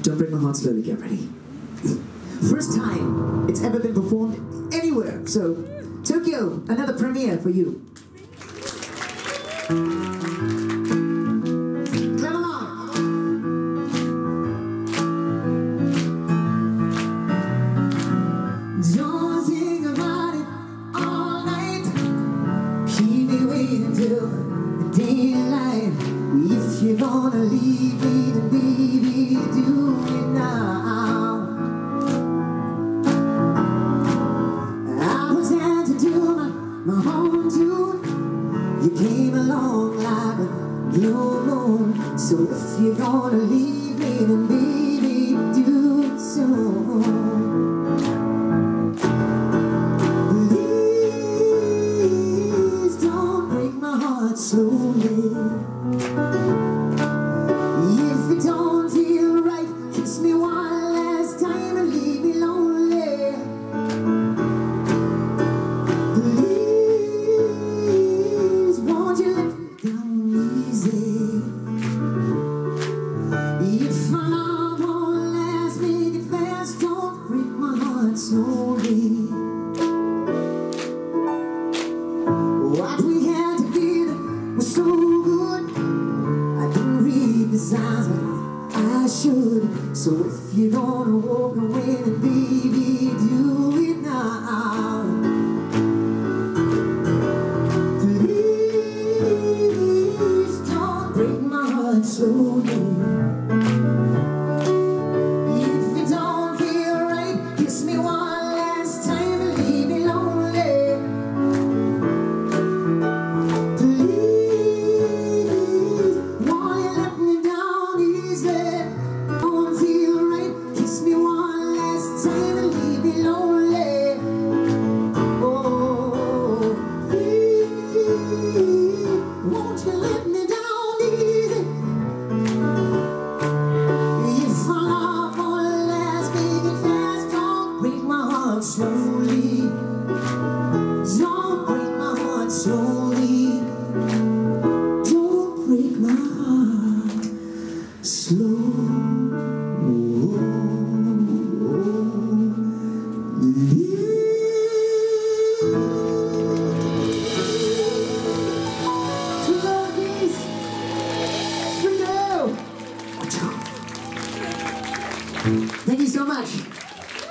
Don't Break My Heart Slowly, get ready. First time it's ever been performed anywhere. So, Tokyo, another premiere for you. Clap along. Don't think about it all night. Keep me waiting till the daylight. If you're gonna leave me, then baby, do it now. I was had to do my own tune. You came along like a blue moon. So if you're gonna leave me, then baby, do it soon. Please don't break my heart slowly. If it don't feel right, kiss me one last time and leave me lonely. Please, won't you let me down easy? If our love won't last, make it fast. Don't break my heart slowly. What we had together was so good. I didn't read the signs, but I should. So if you're gonna walk away, then baby, do it now. Please don't break my heart slowly. If it don't feel right, kiss me one last time and leave me lonely. Please, won't you let me down easy? Don't feel right, kiss me one last time and leave me lonely. Oh, please, won't you let me down easy? If our love won't last, make it fast. Don't break my heart slowly. Don't break my heart slowly.